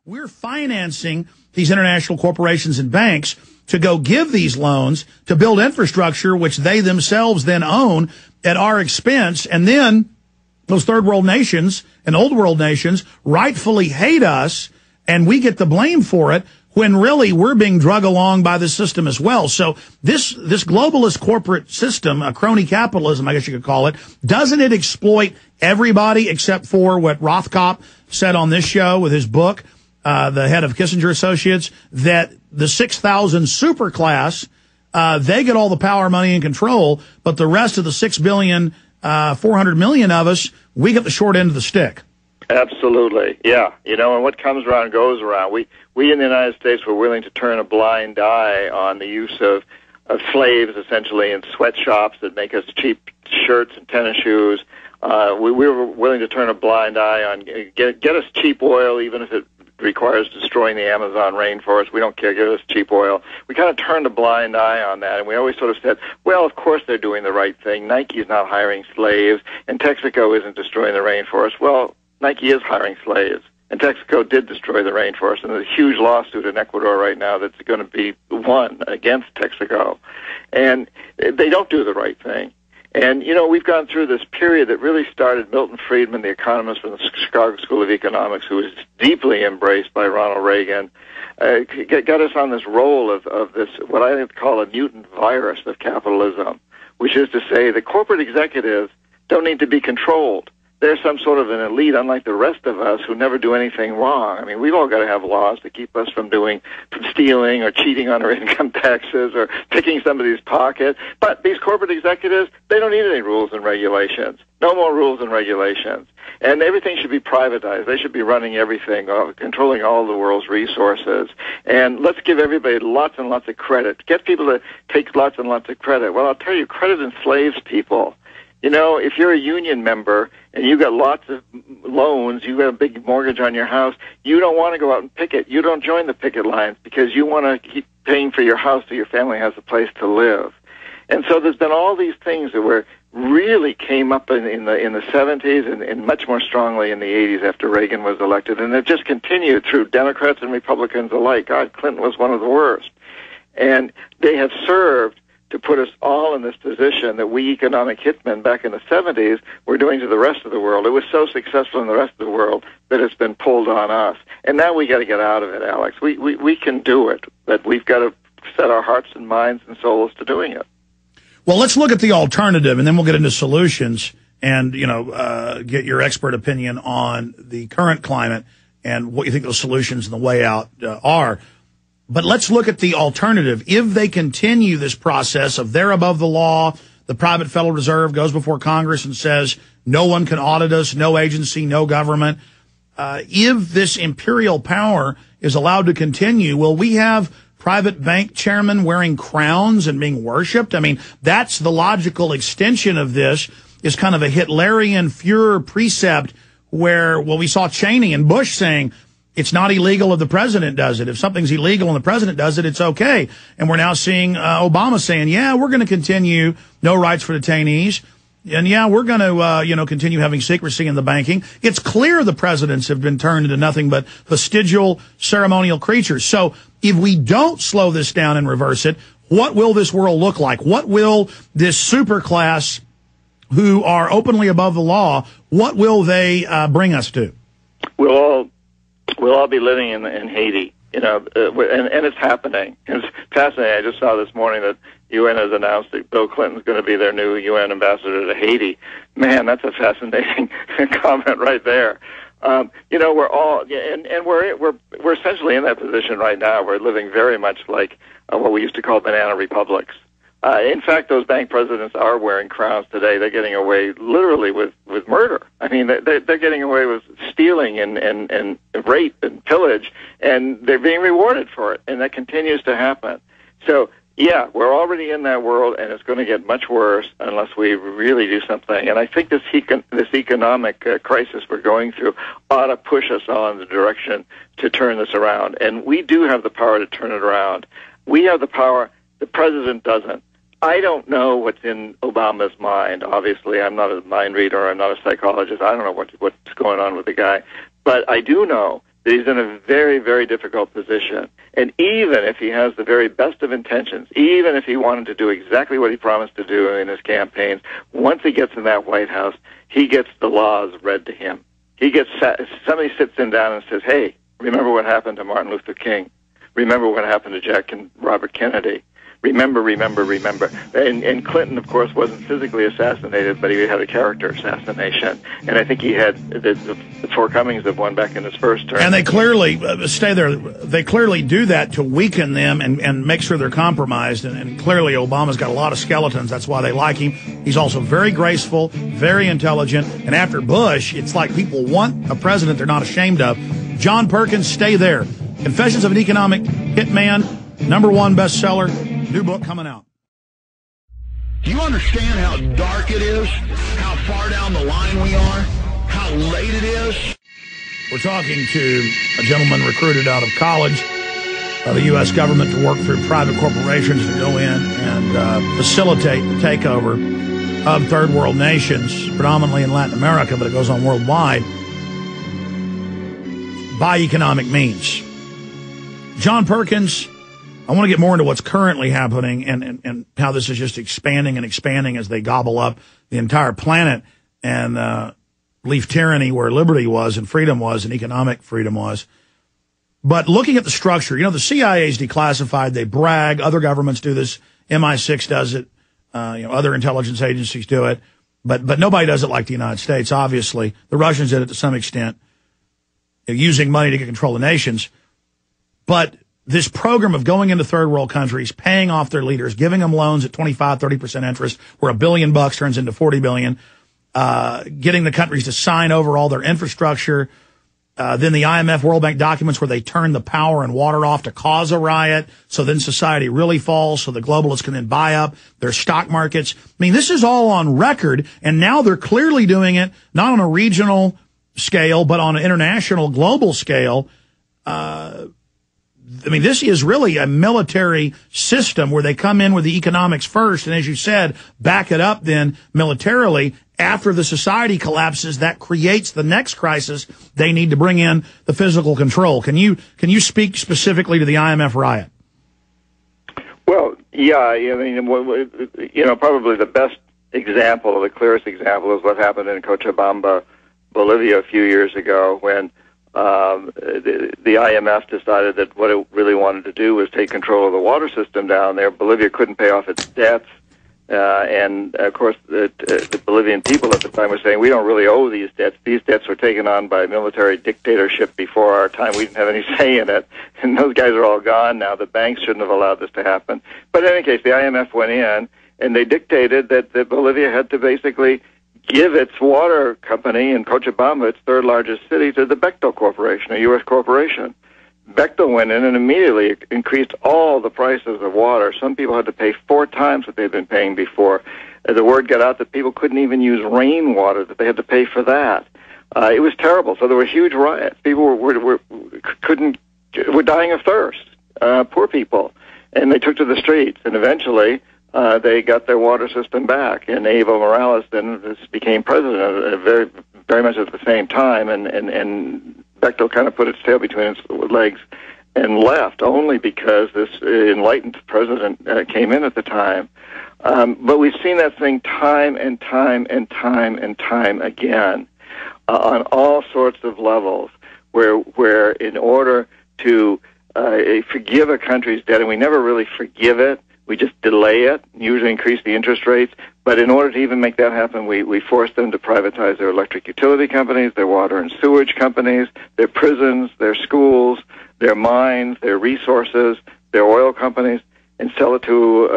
we're financing these international corporations and banks to go give these loans to build infrastructure, which they themselves then own at our expense. And then those third world nations and old world nations rightfully hate us, and we get the blame for it, when really we're being drug along by the system as well. So this globalist corporate system, a crony capitalism, I guess you could call it, doesn't it exploit everybody except for what Rothkopf said on this show with his book, the head of Kissinger Associates, that the 6,000 superclass, they get all the power, money, and control, but the rest of the 6 billion, 400 million of us, we get the short end of the stick. Absolutely, yeah. You know, and what comes around goes around. We in the United States were willing to turn a blind eye on the use of slaves, essentially, in sweatshops that make us cheap shirts and tennis shoes. We were willing to turn a blind eye on get us cheap oil, even if it requires destroying the Amazon rainforest. We don't care, give us cheap oil. We kind of turned a blind eye on that, and we always sort of said, well, of course they're doing the right thing. Nike's not hiring slaves, and Texaco isn't destroying the rainforest. Well, Nike is hiring slaves, and Texaco did destroy the rainforest, and there's a huge lawsuit in Ecuador right now that's going to be won against Texaco. And they don't do the right thing. And, you know, we've gone through this period that really started Milton Friedman, the economist from the Chicago School of Economics, who was deeply embraced by Ronald Reagan, got us on this role of this, what I call a mutant virus of capitalism, which is to say the corporate executives don't need to be controlled. They're some sort of an elite, unlike the rest of us, who never do anything wrong. I mean, we've all got to have laws to keep us from stealing or cheating on our income taxes or picking somebody's pocket. But these corporate executives, they don't need any rules and regulations. No more rules and regulations. And everything should be privatized. They should be running everything, controlling all the world's resources. And let's give everybody lots and lots of credit. Get people to take lots and lots of credit. Well, I'll tell you, credit enslaves people. You know, if you're a union member and you got lots of loans, you got a big mortgage on your house, you don't want to go out and picket. You don't join the picket lines because you want to keep paying for your house so your family has a place to live. And so there's been all these things that really came up in the 70s and much more strongly in the 80s after Reagan was elected. And it just continued through Democrats and Republicans alike. God, Clinton was one of the worst. And they have served to put us all in this position that we economic hitmen back in the 70s were doing to the rest of the world. It was so successful in the rest of the world that it's been pulled on us. And now we got to get out of it, Alex. We can do it, but we've got to set our hearts and minds and souls to doing it. Well, let's look at the alternative, and then we'll get into solutions and, get your expert opinion on the current climate and what you think those solutions and the way out are. But let's look at the alternative. If they continue this process of they're above the law, the private Federal Reserve goes before Congress and says no one can audit us, no agency, no government. If this imperial power is allowed to continue, will we have private bank chairmen wearing crowns and being worshipped? I mean, that's the logical extension of this, is kind of a Hitlerian Führer precept where, well, we saw Cheney and Bush saying, it's not illegal if the president does it. If something's illegal and the president does it, it's okay. And we're now seeing Obama saying, yeah, we're going to continue no rights for detainees. And, yeah, we're going to, continue having secrecy in the banking. It's clear the presidents have been turned into nothing but vestigial ceremonial creatures. So if we don't slow this down and reverse it, what will this world look like? What will this superclass who are openly above the law, what will they bring us to? We'll all be living in Haiti, and it's happening. It's fascinating. I just saw this morning that UN has announced that Bill Clinton's going to be their new UN ambassador to Haiti. Man, that's a fascinating comment right there. We're all, and we're essentially in that position right now. We're living very much like what we used to call banana republics. In fact, those bank presidents are wearing crowns today. They're getting away literally with murder. I mean, they're getting away with stealing and rape and pillage, and they're being rewarded for it, and that continues to happen. So, yeah, we're already in that world, and it's going to get much worse unless we really do something. And I think this economic crisis we're going through ought to push us all in the direction to turn this around. And we do have the power to turn it around. We have the power. The president doesn't. I don't know what's in Obama's mind. Obviously, I'm not a mind reader. I'm not a psychologist. I don't know what's going on with the guy. But I do know that that he's in a very, very difficult position. And even if he has the very best of intentions, even if he wanted to do exactly what he promised to do in his campaigns, once he gets in that White House, he gets the laws read to him. Somebody sits him down and says, hey, remember what happened to Martin Luther King? Remember what happened to Jack and Robert Kennedy? Remember. And Clinton, of course, wasn't physically assassinated, but he had a character assassination. And I think he had the forecomings of one back in his first term. And they clearly, stay there, they clearly do that to weaken them and make sure they're compromised. And clearly Obama's got a lot of skeletons. That's why they like him. He's also very graceful, very intelligent. And after Bush, it's like people want a president they're not ashamed of. John Perkins, stay there. Confessions of an Economic Hitman, #1 bestseller, new book coming out. Do you understand how dark it is? How far down the line we are? How late it is? We're talking to a gentleman recruited out of college by the U.S. government to work through private corporations to go in and facilitate the takeover of third world nations, predominantly in Latin America, but it goes on worldwide, by economic means. John Perkins, I want to get more into what's currently happening and how this is just expanding and expanding as they gobble up the entire planet and leave tyranny where liberty was and freedom was and economic freedom was. But looking at the structure, you know, the CIA is declassified. They brag. Other governments do this. MI6 does it. Other intelligence agencies do it. But nobody does it like the United States, obviously. The Russians did it to some extent, using money to get control of nations. But this program of going into third world countries, paying off their leaders, giving them loans at 25-30% interest, where $1 billion turns into $40 billion, getting the countries to sign over all their infrastructure, then the IMF World Bank documents where they turn the power and water off to cause a riot, so then society really falls, so the globalists can then buy up their stock markets. I mean, this is all on record, and now they're clearly doing it, not on a regional scale, but on an international, global scale. I mean, this is really a military system where they come in with the economics first, and as you said, back it up then militarily. After the society collapses, that creates the next crisis. They need to bring in the physical control. Can you speak specifically to the IMF riot? Well, yeah, I mean, probably the best example, the clearest example, is what happened in Cochabamba, Bolivia, a few years ago when the IMF decided that what it really wanted to do was take control of the water system down there. Bolivia couldn't pay off its debts, and of course the Bolivian people at the time were saying, we don't really owe these debts. These debts were taken on by military dictatorship before our time. We didn't have any say in it, and those guys are all gone now. The banks shouldn't have allowed this to happen. But in any case, the IMF went in, and they dictated that Bolivia had to basically give its water company in Cochabamba, its third largest city, to the Bechtel Corporation, a U.S. corporation. Bechtel went in and immediately increased all the prices of water. Some people had to pay 4 times what they'd been paying before. The word got out that people couldn't even use rainwater, that they had to pay for that. It was terrible. So there were huge riots. People were dying of thirst, poor people. And they took to the streets, and eventually they got their water system back, and Evo Morales then became president very, very much at the same time, and Bechtel kind of put its tail between its legs and left, only because this enlightened president came in at the time. But we've seen that thing time and time and time and time again on all sorts of levels, where in order to forgive a country's debt, and we never really forgive it, we just delay it, usually increase the interest rates. But in order to even make that happen, we force them to privatize their electric utility companies, their water and sewage companies, their prisons, their schools, their mines, their resources, their oil companies, and sell it to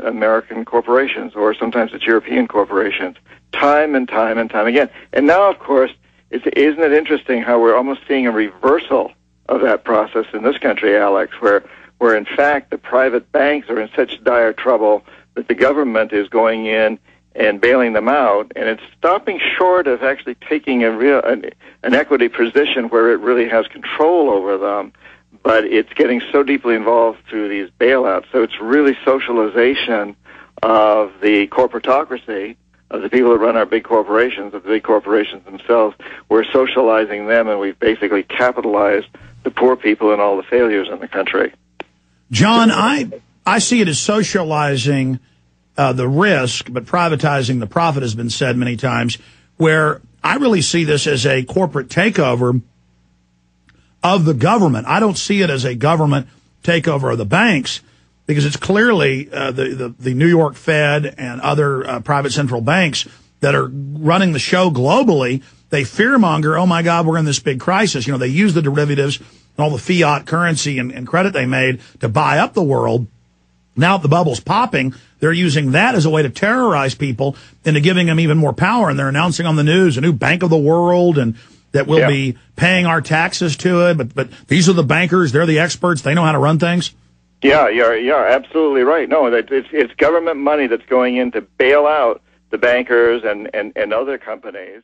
American corporations, or sometimes it's European corporations, time and time and time again. And now, of course, isn't it interesting how we're almost seeing a reversal of that process in this country, Alex, where in fact the private banks are in such dire trouble that the government is going in and bailing them out, and it's stopping short of actually taking an equity position where it really has control over them, but it's getting so deeply involved through these bailouts. So it's really socialization of the corporatocracy, of the people that run our big corporations, of the big corporations themselves. We're socializing them, and we've basically capitalized the poor people and all the failures in the country. John, I see it as socializing the risk, but privatizing the profit has been said many times, where I really see this as a corporate takeover of the government. I don't see it as a government takeover of the banks, because it's clearly the New York Fed and other private central banks that are running the show globally. They fearmonger, oh, my God, we're in this big crisis. You know, they use the derivatives and all the fiat currency and credit they made to buy up the world. Now that the bubble's popping, they're using that as a way to terrorize people into giving them even more power. And they're announcing on the news a new bank of the world and that we'll be paying our taxes to it. But these are the bankers. They're the experts. They know how to run things. Yeah, you're absolutely right. No, it's government money that's going in to bail out the bankers and other companies.